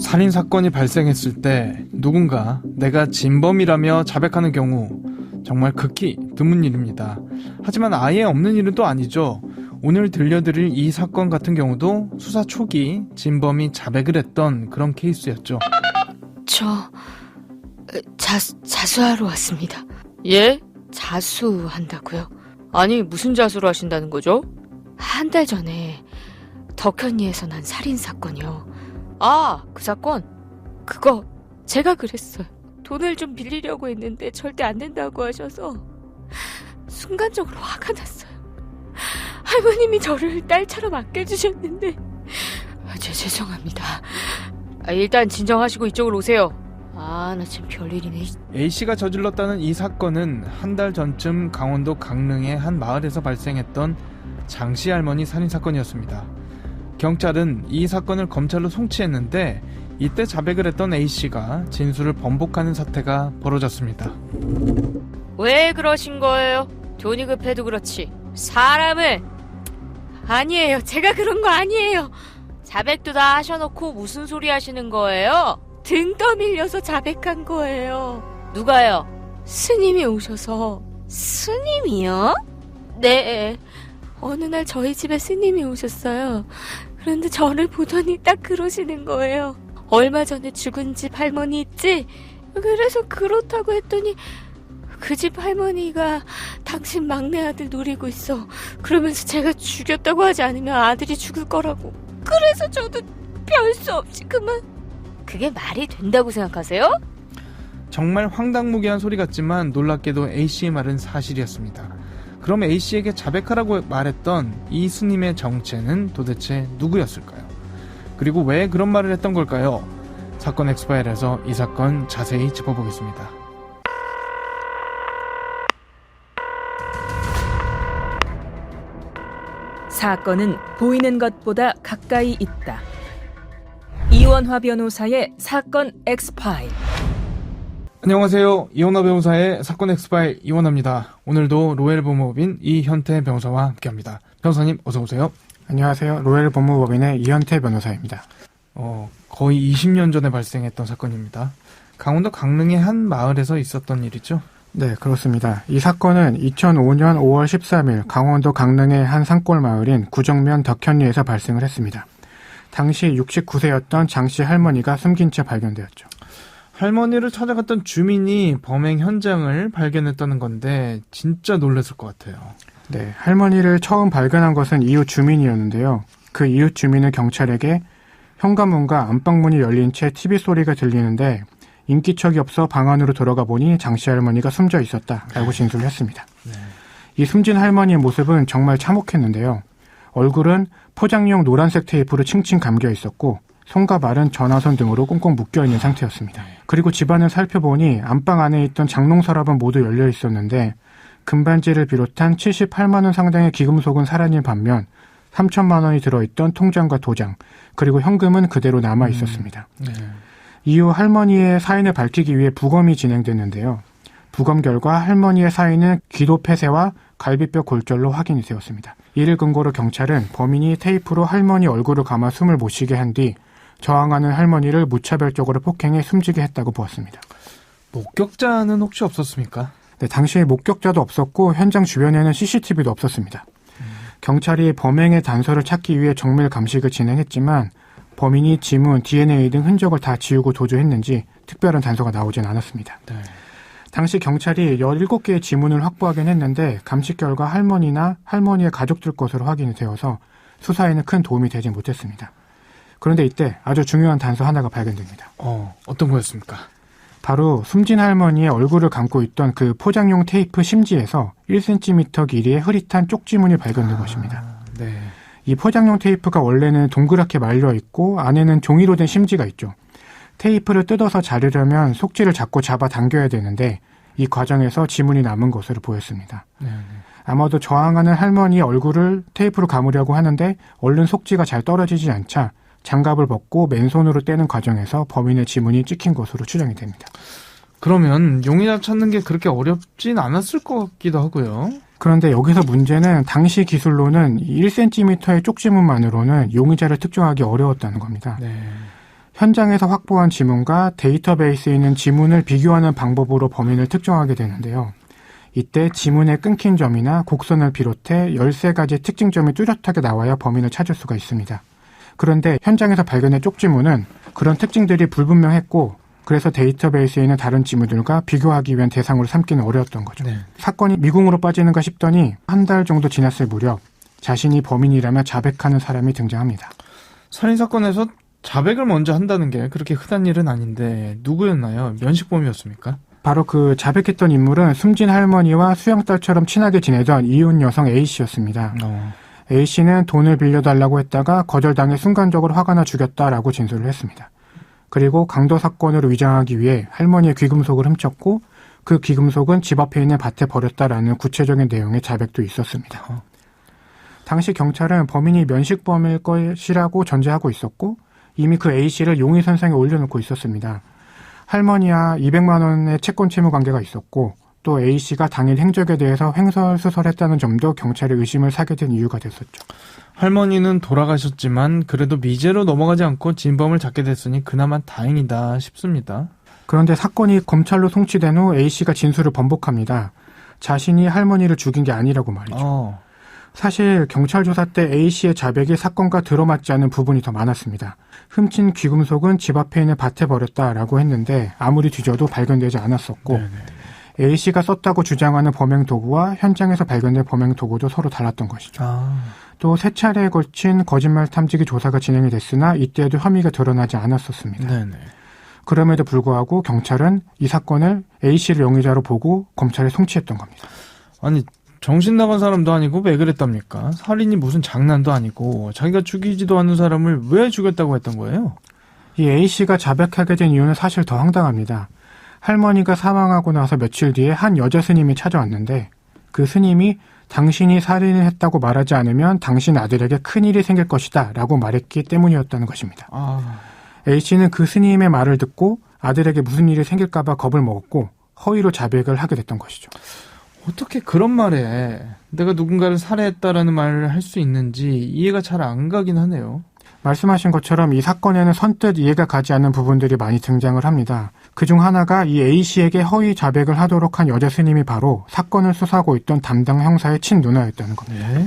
살인사건이 발생했을 때 누군가 내가 진범이라며 자백하는 경우 정말 극히 드문 일입니다. 하지만 아예 없는 일은 또 아니죠. 오늘 들려드릴 이 사건 같은 경우도 수사 초기 진범이 자백을 했던 그런 케이스였죠. 자수하러 왔습니다. 예? 자수한다고요? 아니, 무슨 자수를 하신다는 거죠? 한 달 전에 덕현리에서 난 살인사건이요. 아, 그 사건? 그거 제가 그랬어요. 돈을 좀 빌리려고 했는데 절대 안 된다고 하셔서 순간적으로 화가 났어요. 할머님이 저를 딸처럼 아껴주셨는데 죄송합니다. 일단 진정하시고 이쪽으로 오세요. 나 지금 별일이네. A씨가 저질렀다는 이 사건은 한 달 전쯤 강원도 강릉의 한 마을에서 발생했던 장씨 할머니 살인사건이었습니다. 경찰은 이 사건을 검찰로 송치했는데 이때 자백을 했던 A씨가 진술을 번복하는 사태가 벌어졌습니다. 왜 그러신 거예요? 돈이 급해도 그렇지 사람을... 아니에요. 제가 그런 거 아니에요. 자백도 다 하셔놓고 무슨 소리 하시는 거예요? 등 떠밀려서 자백한 거예요. 누가요? 스님이 오셔서. 스님이요? 네. 어느 날 저희 집에 스님이 오셨어요. 그런데 저를 보더니 딱 그러시는 거예요. 얼마 전에 죽은 집 할머니 있지? 그래서 그렇다고 했더니 그 집 할머니가 당신 막내 아들 노리고 있어. 그러면서 제가 죽였다고 하지 않으면 아들이 죽을 거라고. 그래서 저도 별 수 없이 그만. 그게 말이 된다고 생각하세요? 정말 황당무계한 소리 같지만 놀랍게도 A씨의 말은 사실이었습니다. 그럼 A씨에게 자백하라고 말했던 이 스님의 정체는 도대체 누구였을까요? 그리고 왜 그런 말을 했던 걸까요? 사건 엑스파일에서 이 사건 자세히 짚어보겠습니다. 사건은 보이는 것보다 가까이 있다. 이원화 변호사의 사건 엑스파일. 안녕하세요. 이원화 변호사의 사건 엑스파일 이원화입니다. 오늘도 로엘 법무법인 이현태 변호사와 함께합니다. 변호사님 어서 오세요. 안녕하세요. 로엘 법무법인의 이현태 변호사입니다. 거의 20년 전에 발생했던 사건입니다. 강원도 강릉의 한 마을에서 있었던 일이죠? 네, 그렇습니다. 이 사건은 2005년 5월 13일 강원도 강릉의 한 산골 마을인 구정면 덕현리에서 발생을 했습니다. 당시 69세였던 장씨 할머니가 숨긴 채 발견되었죠. 할머니를 찾아갔던 주민이 범행 현장을 발견했다는 건데 진짜 놀랐을 것 같아요. 네, 할머니를 처음 발견한 것은 이웃 주민이었는데요. 그 이웃 주민은 경찰에게 현관문과 안방문이 열린 채 TV 소리가 들리는데 인기척이 없어 방 안으로 들어가 보니 장씨 할머니가 숨져 있었다라고 진술을 했습니다. 네. 이 숨진 할머니의 모습은 정말 참혹했는데요. 얼굴은 포장용 노란색 테이프로 칭칭 감겨 있었고 손과 발은 전화선 등으로 꽁꽁 묶여있는 상태였습니다. 그리고 집안을 살펴보니 안방 안에 있던 장롱 서랍은 모두 열려 있었는데 금반지를 비롯한 78만 원 상당의 기금속은 사라진 반면 3천만 원이 들어있던 통장과 도장 그리고 현금은 그대로 남아 있었습니다. 네. 이후 할머니의 사인을 밝히기 위해 부검이 진행됐는데요. 부검 결과 할머니의 사인은 기도 폐쇄와 갈비뼈 골절로 확인이 되었습니다. 이를 근거로 경찰은 범인이 테이프로 할머니 얼굴을 감아 숨을 못 쉬게 한 뒤 저항하는 할머니를 무차별적으로 폭행해 숨지게 했다고 보았습니다. 목격자는 혹시 없었습니까? 네, 당시에 목격자도 없었고 현장 주변에는 CCTV도 없었습니다. 경찰이 범행의 단서를 찾기 위해 정밀 감식을 진행했지만 범인이 지문, DNA 등 흔적을 다 지우고 도주했는지 특별한 단서가 나오진 않았습니다. 네. 당시 경찰이 17개의 지문을 확보하긴 했는데 감식 결과 할머니나 할머니의 가족들 것으로 확인이 되어서 수사에는 큰 도움이 되지 못했습니다. 그런데 이때 아주 중요한 단서 하나가 발견됩니다. 어떤 거였습니까? 바로 숨진 할머니의 얼굴을 감고 있던 그 포장용 테이프 심지에서 1cm 길이의 흐릿한 쪽지문이 발견된 것입니다. 네. 이 포장용 테이프가 원래는 동그랗게 말려 있고 안에는 종이로 된 심지가 있죠. 테이프를 뜯어서 자르려면 속지를 자꾸 잡아 당겨야 되는데 이 과정에서 지문이 남은 것으로 보였습니다. 네. 아마도 저항하는 할머니의 얼굴을 테이프로 감으려고 하는데 얼른 속지가 잘 떨어지지 않자 장갑을 벗고 맨손으로 떼는 과정에서 범인의 지문이 찍힌 것으로 추정이 됩니다. 그러면 용의자 찾는 게 그렇게 어렵진 않았을 것 같기도 하고요. 그런데 여기서 문제는 당시 기술로는 1cm의 쪽지문만으로는 용의자를 특정하기 어려웠다는 겁니다. 네. 현장에서 확보한 지문과 데이터베이스에 있는 지문을 비교하는 방법으로 범인을 특정하게 되는데요. 이때 지문에 끊긴 점이나 곡선을 비롯해 13가지 특징점이 뚜렷하게 나와야 범인을 찾을 수가 있습니다. 그런데 현장에서 발견된 쪽지문은 그런 특징들이 불분명했고 그래서 데이터베이스에 있는 다른 지문들과 비교하기 위한 대상으로 삼기는 어려웠던 거죠. 네. 사건이 미궁으로 빠지는가 싶더니 한 달 정도 지났을 무렵 자신이 범인이라며 자백하는 사람이 등장합니다. 살인사건에서 자백을 먼저 한다는 게 그렇게 흔한 일은 아닌데 누구였나요? 면식범이었습니까? 바로 그 자백했던 인물은 숨진 할머니와 수영딸처럼 친하게 지내던 이혼 여성 A씨였습니다. A씨는 돈을 빌려달라고 했다가 거절당해 순간적으로 화가 나 죽였다라고 진술을 했습니다. 그리고 강도 사건으로 위장하기 위해 할머니의 귀금속을 훔쳤고 그 귀금속은 집 앞에 있는 밭에 버렸다라는 구체적인 내용의 자백도 있었습니다. 당시 경찰은 범인이 면식범일 것이라고 전제하고 있었고 이미 그 A씨를 용의선상에 올려놓고 있었습니다. 할머니와 200만 원의 채권 채무 관계가 있었고 또 A씨가 당일 행적에 대해서 횡설수설했다는 점도 경찰의 의심을 사게 된 이유가 됐었죠. 할머니는 돌아가셨지만 그래도 미제로 넘어가지 않고 진범을 잡게 됐으니 그나마 다행이다 싶습니다. 그런데 사건이 검찰로 송치된 후 A씨가 진술을 번복합니다. 자신이 할머니를 죽인 게 아니라고 말이죠. 사실 경찰 조사 때 A씨의 자백이 사건과 들어맞지 않은 부분이 더 많았습니다. 훔친 귀금속은 집 앞에 있는 밭에 버렸다라고 했는데 아무리 뒤져도 발견되지 않았었고 A씨가 썼다고 주장하는 범행 도구와 현장에서 발견된 범행 도구도 서로 달랐던 것이죠. 또 세 차례에 걸친 거짓말 탐지기 조사가 진행이 됐으나 이때에도 혐의가 드러나지 않았었습니다. 네네. 그럼에도 불구하고 경찰은 이 사건을 A씨를 용의자로 보고 검찰에 송치했던 겁니다. 아니 정신 나간 사람도 아니고 왜 그랬답니까? 살인이 무슨 장난도 아니고 자기가 죽이지도 않은 사람을 왜 죽였다고 했던 거예요? 이 A씨가 자백하게 된 이유는 사실 더 황당합니다. 할머니가 사망하고 나서 며칠 뒤에 한 여자 스님이 찾아왔는데 그 스님이 당신이 살인을 했다고 말하지 않으면 당신 아들에게 큰일이 생길 것이다 라고 말했기 때문이었다는 것입니다. A씨는 그 스님의 말을 듣고 아들에게 무슨 일이 생길까 봐 겁을 먹었고 허위로 자백을 하게 됐던 것이죠. 어떻게 그런 말에 내가 누군가를 살해했다라는 말을 할 수 있는지 이해가 잘 안 가긴 하네요. 말씀하신 것처럼 이 사건에는 선뜻 이해가 가지 않는 부분들이 많이 등장을 합니다. 그중 하나가 이 A씨에게 허위 자백을 하도록 한 여자 스님이 바로 사건을 수사하고 있던 담당 형사의 친누나였다는 겁니다. 네?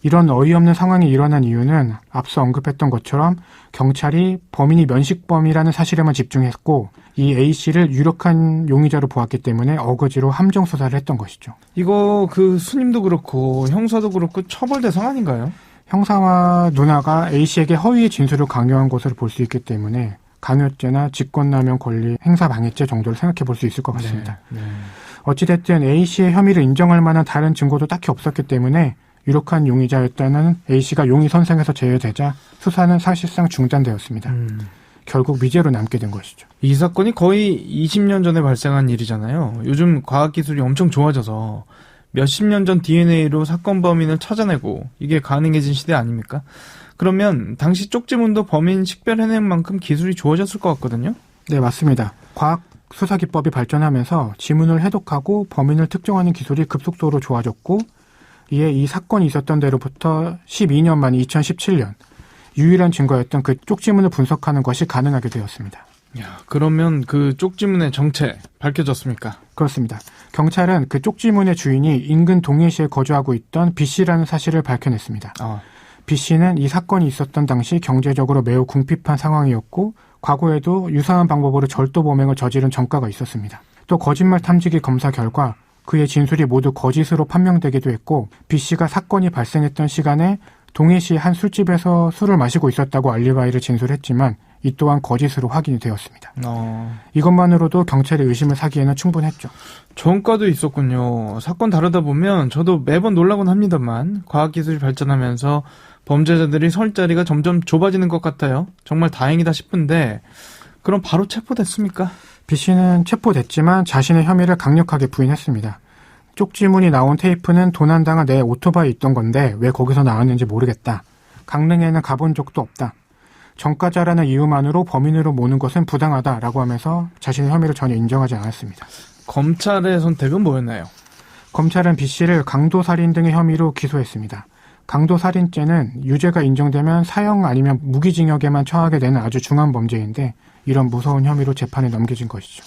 이런 어이없는 상황이 일어난 이유는 앞서 언급했던 것처럼 경찰이 범인이 면식범이라는 사실에만 집중했고 이 A씨를 유력한 용의자로 보았기 때문에 어거지로 함정 수사를 했던 것이죠. 이거 그 스님도 그렇고 형사도 그렇고 처벌 대상 아닌가요? 형사와 누나가 A씨에게 허위의 진술을 강요한 것으로 볼 수 있기 때문에 강요죄나 직권남용 권리 행사방해죄 정도를 생각해 볼 수 있을 것 같습니다. 어찌됐든 A씨의 혐의를 인정할 만한 다른 증거도 딱히 없었기 때문에 유력한 용의자였다는 A씨가 용의 선상에서 제외되자 수사는 사실상 중단되었습니다. 결국 미제로 남게 된 것이죠. 이 사건이 거의 20년 전에 발생한 일이잖아요. 요즘 과학기술이 엄청 좋아져서 몇십 년 전 DNA로 사건 범인을 찾아내고 이게 가능해진 시대 아닙니까? 그러면 당시 쪽지문도 범인 식별해낸 만큼 기술이 좋아졌을 것 같거든요? 네, 맞습니다. 과학 수사 기법이 발전하면서 지문을 해독하고 범인을 특정하는 기술이 급속도로 좋아졌고 이에 이 사건이 있었던 데로부터 12년 만 2017년 유일한 증거였던 그 쪽지문을 분석하는 것이 가능하게 되었습니다. 야, 그러면 그 쪽지문의 정체 밝혀졌습니까? 그렇습니다. 경찰은 그 쪽지문의 주인이 인근 동해시에 거주하고 있던 B씨라는 사실을 밝혀냈습니다. B씨는 이 사건이 있었던 당시 경제적으로 매우 궁핍한 상황이었고 과거에도 유사한 방법으로 절도범행을 저지른 전과가 있었습니다. 또 거짓말 탐지기 검사 결과 그의 진술이 모두 거짓으로 판명되기도 했고 B씨가 사건이 발생했던 시간에 동해시 한 술집에서 술을 마시고 있었다고 알리바이를 진술했지만 이 또한 거짓으로 확인이 되었습니다. 이것만으로도 경찰의 의심을 사기에는 충분했죠. 전과도 있었군요. 사건 다루다 보면 저도 매번 놀라곤 합니다만 과학기술이 발전하면서 범죄자들이 설 자리가 점점 좁아지는 것 같아요. 정말 다행이다 싶은데 그럼 바로 체포됐습니까? B씨는 체포됐지만 자신의 혐의를 강력하게 부인했습니다. 쪽지문이 나온 테이프는 도난당한 내 오토바이에 있던 건데 왜 거기서 나왔는지 모르겠다. 강릉에는 가본 적도 없다. 전과자라는 이유만으로 범인으로 모는 것은 부당하다라고 하면서 자신의 혐의를 전혀 인정하지 않았습니다. 검찰의 선택은 뭐였나요? 검찰은 B씨를 강도살인 등의 혐의로 기소했습니다. 강도살인죄는 유죄가 인정되면 사형 아니면 무기징역에만 처하게 되는 아주 중한 범죄인데 이런 무서운 혐의로 재판에 넘겨진 것이죠.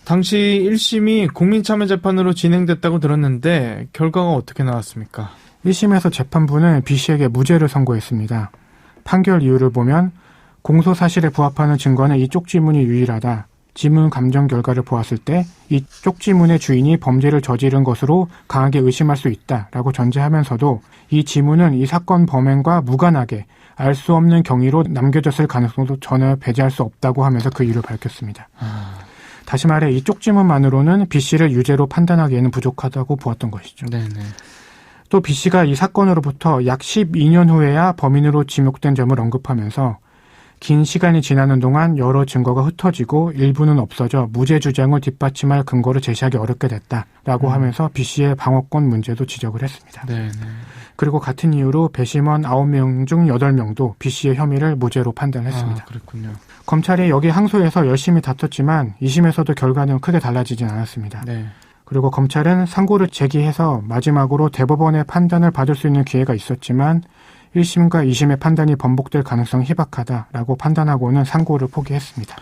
당시 1심이 국민참여재판으로 진행됐다고 들었는데 결과가 어떻게 나왔습니까? 1심에서 재판부는 B씨에게 무죄를 선고했습니다. 판결 이유를 보면 공소 사실에 부합하는 증거는 이 쪽지문이 유일하다. 지문 감정 결과를 보았을 때 이 쪽지문의 주인이 범죄를 저지른 것으로 강하게 의심할 수 있다라고 전제하면서도 이 지문은 이 사건 범행과 무관하게 알 수 없는 경위로 남겨졌을 가능성도 전혀 배제할 수 없다고 하면서 그 이유를 밝혔습니다. 다시 말해 이 쪽지문만으로는 B씨를 유죄로 판단하기에는 부족하다고 보았던 것이죠. 네네. 또 B씨가 이 사건으로부터 약 12년 후에야 범인으로 지목된 점을 언급하면서 긴 시간이 지나는 동안 여러 증거가 흩어지고 일부는 없어져 무죄 주장을 뒷받침할 근거를 제시하기 어렵게 됐다라고 하면서 B씨의 방어권 문제도 지적을 했습니다. 네네. 그리고 같은 이유로 배심원 9명 중 8명도 B씨의 혐의를 무죄로 판단했습니다. 그렇군요. 검찰이 여기 항소해서 열심히 다퉜지만 2심에서도 결과는 크게 달라지진 않았습니다. 네. 그리고 검찰은 상고를 제기해서 마지막으로 대법원의 판단을 받을 수 있는 기회가 있었지만 1심과 2심의 판단이 번복될 가능성이 희박하다라고 판단하고는 상고를 포기했습니다.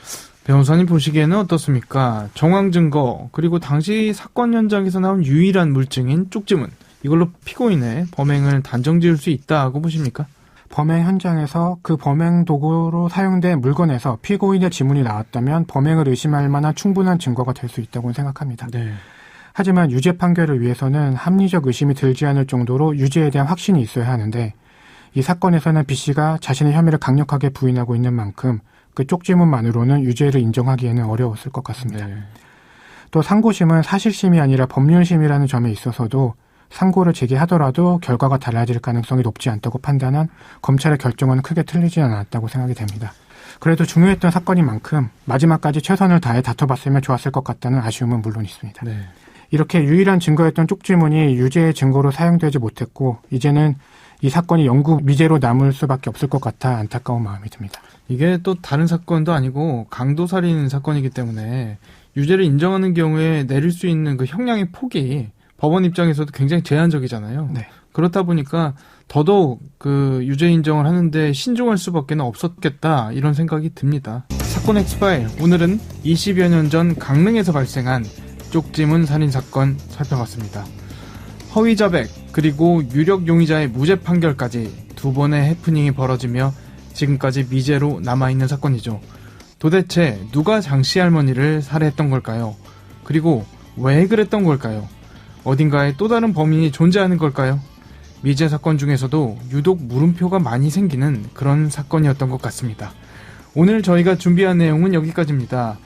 변호사님 보시기에는 어떻습니까? 정황 증거 그리고 당시 사건 현장에서 나온 유일한 물증인 쪽지문 이걸로 피고인의 범행을 단정지을 수 있다고 보십니까? 범행 현장에서 그 범행 도구로 사용된 물건에서 피고인의 지문이 나왔다면 범행을 의심할 만한 충분한 증거가 될 수 있다고 생각합니다. 네. 하지만 유죄 판결을 위해서는 합리적 의심이 들지 않을 정도로 유죄에 대한 확신이 있어야 하는데 이 사건에서는 B씨가 자신의 혐의를 강력하게 부인하고 있는 만큼 그 쪽지문만으로는 유죄를 인정하기에는 어려웠을 것 같습니다. 네. 또 상고심은 사실심이 아니라 법률심이라는 점에 있어서도 상고를 제기하더라도 결과가 달라질 가능성이 높지 않다고 판단한 검찰의 결정은 크게 틀리지 않았다고 생각이 됩니다. 그래도 중요했던 사건인 만큼 마지막까지 최선을 다해 다퉈봤으면 좋았을 것 같다는 아쉬움은 물론 있습니다. 네. 이렇게 유일한 증거였던 쪽지문이 유죄의 증거로 사용되지 못했고 이제는 이 사건이 영구 미제로 남을 수밖에 없을 것 같아 안타까운 마음이 듭니다. 이게 또 다른 사건도 아니고 강도살인 사건이기 때문에 유죄를 인정하는 경우에 내릴 수 있는 그 형량의 폭이 법원 입장에서도 굉장히 제한적이잖아요. 네. 그렇다 보니까 더더욱 그 유죄 인정을 하는데 신중할 수밖에 없었겠다 이런 생각이 듭니다. 사건 엑스파일 오늘은 20여 년 전 강릉에서 발생한 쪽지문 살인 사건 살펴봤습니다. 허위 자백 그리고 유력 용의자의 무죄 판결까지 두 번의 해프닝이 벌어지며 지금까지 미제로 남아있는 사건이죠. 도대체 누가 장씨 할머니를 살해했던 걸까요? 그리고 왜 그랬던 걸까요? 어딘가에 또 다른 범인이 존재하는 걸까요? 미제 사건 중에서도 유독 물음표가 많이 생기는 그런 사건이었던 것 같습니다. 오늘 저희가 준비한 내용은 여기까지입니다.